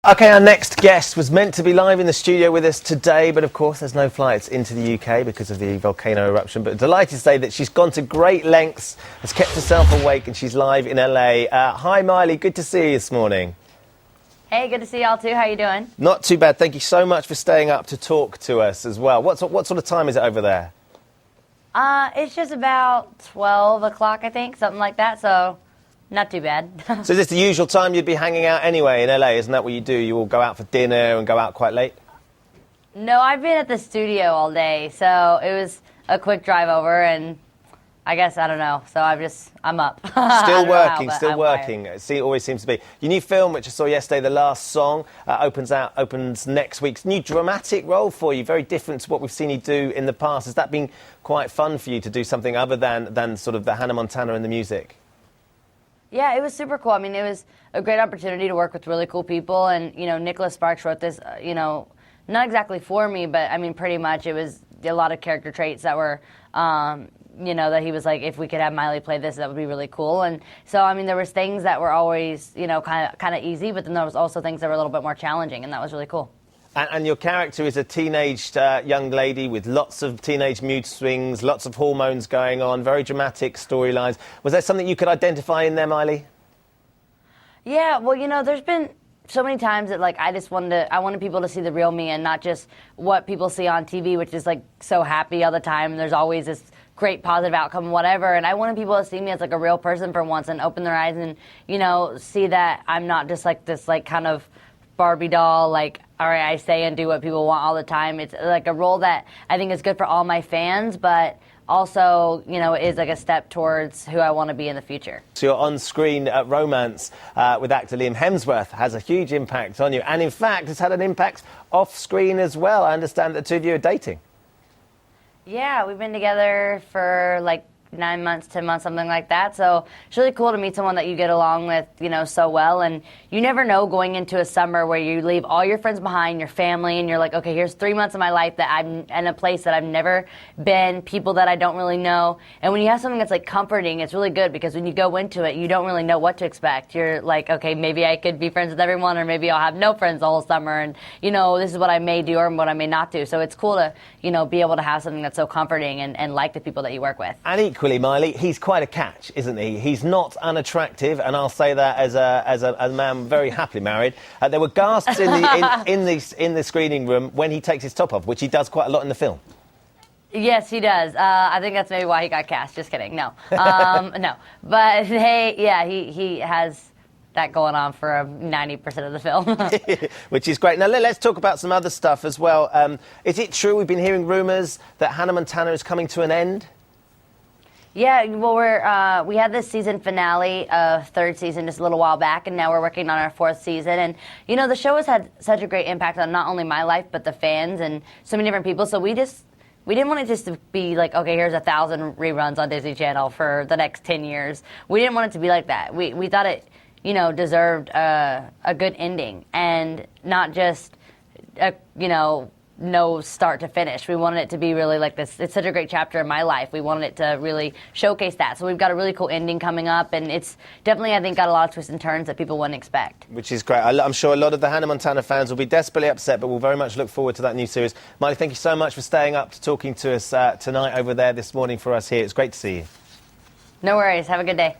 Okay, our next guest was meant to be live in the studio with us today, but of course there's no flights into the UK because of the volcano eruption. But delighted to say that she's gone to great lengths, has kept herself awake, and she's live in LA. Hi, Miley. Good to see you this morning. Hey, good to see y'all too. How you doing? Not too bad. Thank you so much for staying up to talk to us as well. What sort of time is it over there? It's just about 12 o'clock, I think, something like that. So. Not too bad. So is this the usual time you'd be hanging out anyway in LA? Isn't that what you do? You all go out for dinner and go out quite late? No, I've been at the studio all day, so it was a quick drive over, and I guess, I don't know, so I'm up. Still working. See, it always seems to be. Your new film, which I saw yesterday, The Last Song, opens next week. It's a new dramatic role for you, very different to what we've seen you do in the past. Has that been quite fun for you to do something other than sort of the Hannah Montana and the music? Yeah, it was super cool. I mean, it was a great opportunity to work with really cool people. And, you know, Nicholas Sparks wrote this, not exactly for me, but, I mean, pretty much it was a lot of character traits that were, that he was like, if we could have Miley play this, that would be really cool. And so, I mean, there was things that were always, kind of easy, but then there was also things that were a little bit more challenging, and that was really cool. And your character is a teenaged young lady with lots of teenage mood swings, lots of hormones going on, very dramatic storylines. Was there something you could identify in there, Miley? Yeah, well, there's been so many times that, like, I wanted people to see the real me and not just what people see on TV, which is, like, so happy all the time. And there's always this great positive outcome, whatever. And I wanted people to see me as, like, a real person for once and open their eyes and, see that I'm not just, like, this, like, kind of Barbie doll, like, all right, I say and do what people want all the time. It's like a role that I think is good for all my fans, but also, is like a step towards who I want to be in the future. So your on-screen romance with actor Liam Hemsworth has a huge impact on you, and in fact, it's had an impact off-screen as well. I understand that the two of you are dating. Yeah, we've been together for like 9 months, 10 months, something like that. So it's really cool to meet someone that you get along with, so well. And you never know going into a summer where you leave all your friends behind, your family, and you're like, okay, here's 3 months of my life that I'm in a place that I've never been, people that I don't really know. And when you have something that's like comforting, it's really good because when you go into it, you don't really know what to expect. You're like, okay, maybe I could be friends with everyone, or maybe I'll have no friends the whole summer. And, this is what I may do or what I may not do. So it's cool to, be able to have something that's so comforting and like the people that you work with. And equally, Miley, he's quite a catch, isn't he? He's not unattractive, and I'll say that as a man very happily married. There were gasps in the screening room when he takes his top off, which he does quite a lot in the film. Yes, he does. I think that's maybe why he got cast. Just kidding. No, no. But he has that going on for 90% of the film. Which is great. Now, let's talk about some other stuff as well. Is it true, we've been hearing rumours that Hannah Montana is coming to an end? Yeah, well, we had this season finale of third season just a little while back, and now we're working on our fourth season. And, the show has had such a great impact on not only my life, but the fans and so many different people. So we didn't want it just to be like, okay, here's 1,000 reruns on Disney Channel for the next 10 years. We didn't want it to be like that. We thought it, deserved a good ending and not just, no start to finish. We wanted it to be really like this. It's such a great chapter in my life. We wanted it to really showcase that. So we've got a really cool ending coming up, and it's definitely, I think, got a lot of twists and turns that people wouldn't expect. Which is great. I'm sure a lot of the Hannah Montana fans will be desperately upset, but we'll very much look forward to that new series. Miley, thank you so much for staying up to talking to us tonight over there this morning for us here. It's great to see you. No worries. Have a good day.